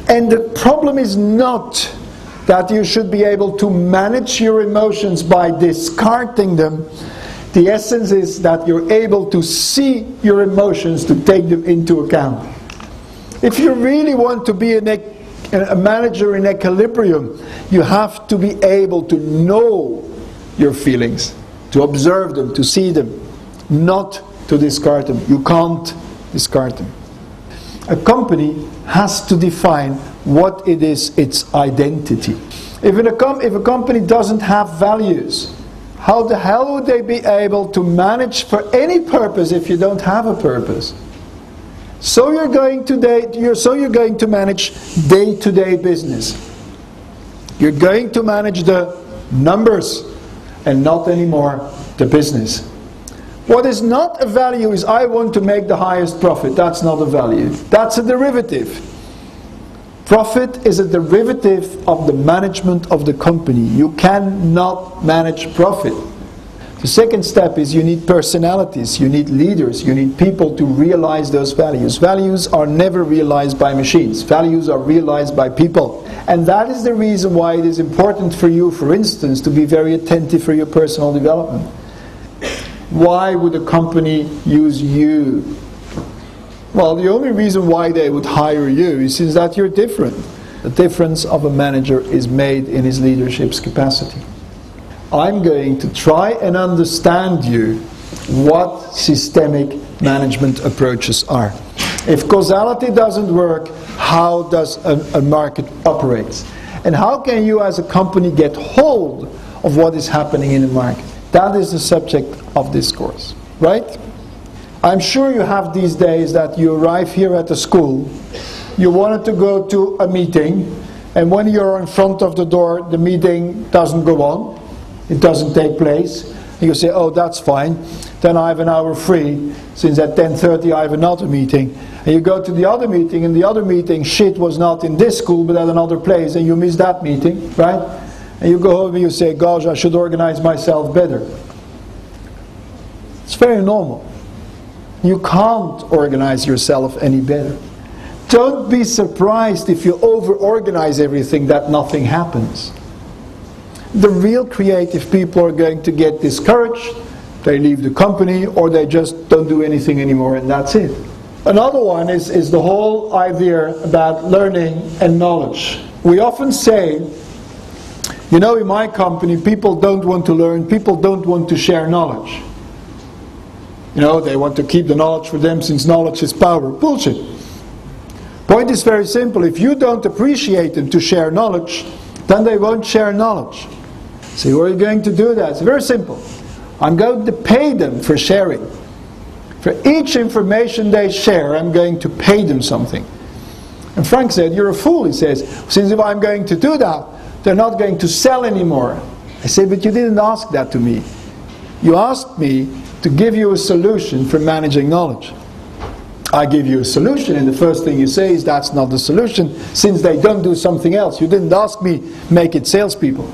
And the problem is not that you should be able to manage your emotions by discarding them. The essence is that you're able to see your emotions, to take them into account. If you really want to be a manager in equilibrium, you have to be able to know your feelings, to observe them, to see them, not to discard them. You can't discard them. A company has to define what it is, its identity. If a company doesn't have values, how the hell would they be able to manage for any purpose if you don't have a purpose? So you're going to manage day-to-day business. You're going to manage the numbers and not anymore the business. What is not a value is I want to make the highest profit. That's not a value. That's a derivative. Profit is a derivative of the management of the company. You cannot manage profit. The second step is you need personalities, you need leaders, you need people to realize those values. Values are never realized by machines. Values are realized by people. And that is the reason why it is important for you, for instance, to be very attentive for your personal development. Why would a company use you? Well, the only reason why they would hire you is that you're different. The difference of a manager is made in his leadership's capacity. I'm going to try and understand you what systemic management approaches are. If causality doesn't work, how does a market operate? And how can you as a company get hold of what is happening in the market? That is the subject of this course, right? I'm sure you have these days that you arrive here at the school, you wanted to go to a meeting, and when you're in front of the door, the meeting doesn't go on, it doesn't take place, and you say, oh, that's fine, then I have an hour free, since at 10:30 I have another meeting, and you go to the other meeting, and the other meeting, shit, was not in this school, but at another place, and you miss that meeting, right? And you go home and you say, gosh, I should organize myself better. It's very normal. You can't organize yourself any better. Don't be surprised if you over-organize everything that nothing happens. The real creative people are going to get discouraged, they leave the company, or they just don't do anything anymore, and that's it. Another one is the whole idea about learning and knowledge. We often say, you know, in my company, people don't want to learn, people don't want to share knowledge. You know, they want to keep the knowledge for them since knowledge is power. Bullshit. Point is very simple. If you don't appreciate them to share knowledge, then they won't share knowledge. So how are you going to do that? It's very simple. I'm going to pay them for sharing. For each information they share, I'm going to pay them something. And Frank said, you're a fool, he says, since if I'm going to do that, they're not going to sell anymore. I say, but you didn't ask that to me. You asked me to give you a solution for managing knowledge. I give you a solution, and the first thing you say is that's not the solution, since they don't do something else. You didn't ask me, make it salespeople.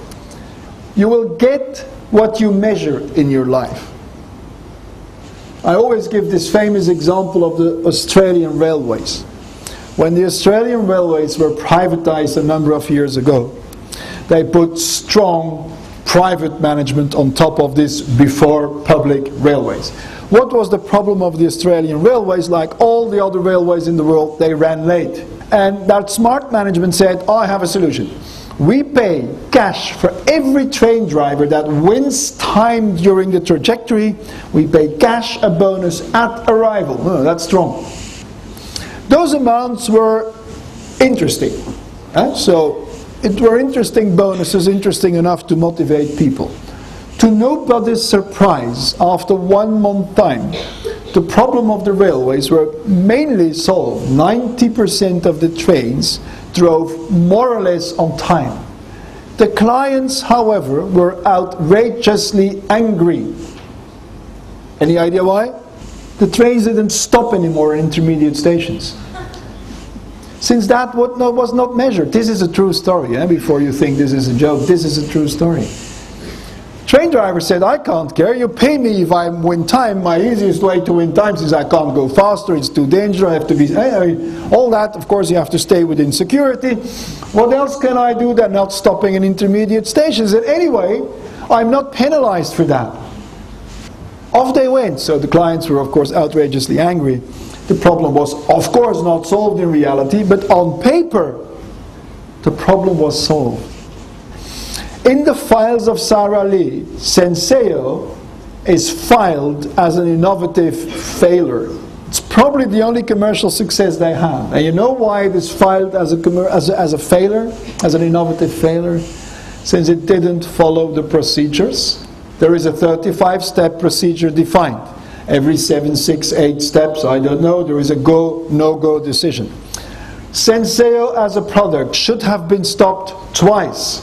You will get what you measure in your life. I always give this famous example of the Australian railways. When the Australian railways were privatized a number of years ago, they put strong private management on top of this before public railways. What was the problem of the Australian railways? Like all the other railways in the world, they ran late. And that smart management said, oh, I have a solution. We pay cash for every train driver that wins time during the trajectory. We pay cash a bonus at arrival. Oh, that's strong. Those amounts were interesting. So it were interesting bonuses, interesting enough to motivate people. To nobody's surprise, after 1 month time, the problem of the railways were mainly solved. 90% of the trains drove more or less on time. The clients, however, were outrageously angry. Any idea why? The trains didn't stop anymore in intermediate stations. Since that was not measured. This is a true story, before you think this is a joke. This is a true story. Train driver said, I can't care, you pay me if I win time. My easiest way to win time is I can't go faster, it's too dangerous, I have to be... all that, of course, you have to stay within security. What else can I do than not stopping in intermediate stations? And anyway, I'm not penalized for that. Off they went. So the clients were, of course, outrageously angry. The problem was, of course, not solved in reality, but on paper, the problem was solved. In the files of Sara Lee, Senseo is filed as an innovative failure. It's probably the only commercial success they have. And you know why it is filed as a failure, as an innovative failure? Since it didn't follow the procedures. There is a 35-step procedure defined. Every 7, 6, 8 steps, I don't know, there is a go, no-go decision. Senseo as a product should have been stopped twice.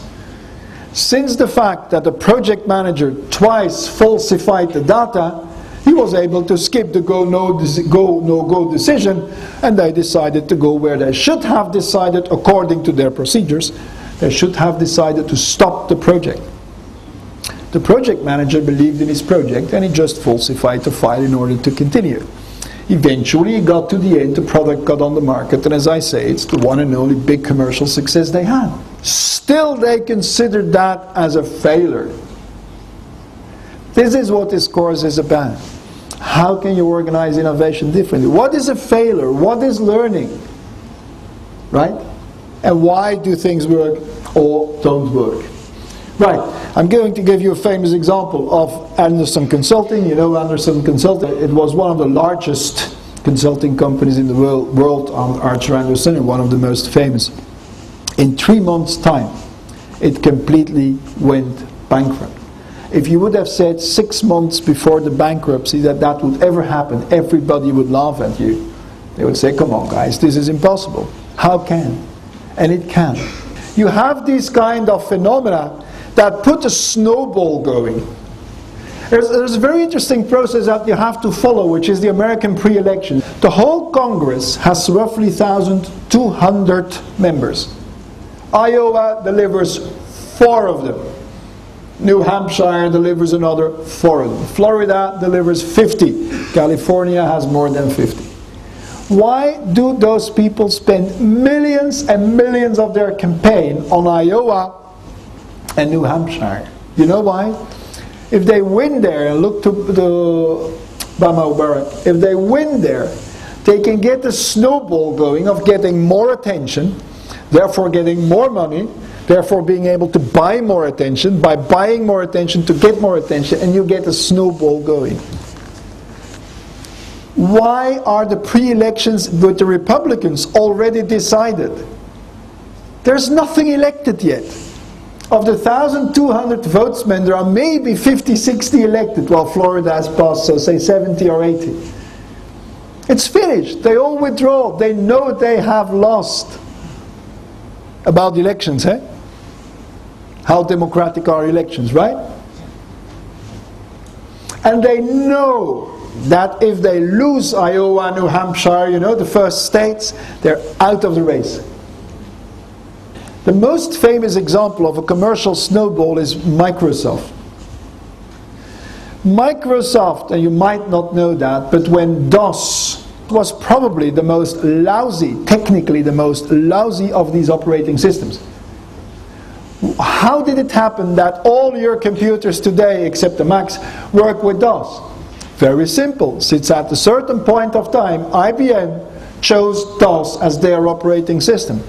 Since the fact that the project manager twice falsified the data, he was able to skip the go, no-go decision, and they decided to go where they should have decided according to their procedures. They should have decided to stop the project. The project manager believed in his project and he just falsified the file in order to continue. Eventually he got to the end, the product got on the market, and as I say, it's the one and only big commercial success they had. Still they considered that as a failure. This is what this course is about. How can you organize innovation differently? What is a failure? What is learning? Right? And why do things work or don't work? Right, I'm going to give you a famous example of Andersen Consulting. You know Andersen Consulting, it was one of the largest consulting companies in the world on Archer Andersen, and one of the most famous. In 3 months' time, it completely went bankrupt. If you would have said 6 months before the bankruptcy that that would ever happen, everybody would laugh at you. They would say, come on guys, this is impossible. How can? And it can. You have these kind of phenomena that put a snowball going. There's a very interesting process that you have to follow, which is the American pre-election. The whole Congress has roughly 1,200 members. Iowa delivers 4 of them. New Hampshire delivers another 4 of them. Florida delivers 50. California has more than 50. Why do those people spend millions and millions of their campaign on Iowa and New Hampshire? You know why? If they win there, and look to Obama Barack, if they win there, they can get the snowball going of getting more attention, therefore getting more money, therefore being able to buy more attention, by buying more attention to get more attention, and you get a snowball going. Why are the pre-elections with the Republicans already decided? There's nothing elected yet. Of the 1,200 votesmen, there are maybe 50, 60 elected, while Florida has passed, so say 70 or 80. It's finished. They all withdraw. They know they have lost. About elections, eh? How democratic are elections, right? And they know that if they lose Iowa, New Hampshire, you know, the first states, they're out of the race. The most famous example of a commercial snowball is Microsoft. Microsoft, and you might not know that, but when DOS was probably the most lousy, technically the most lousy of these operating systems. How did it happen that all your computers today, except the Macs, work with DOS? Very simple. Since at a certain point of time, IBM chose DOS as their operating system.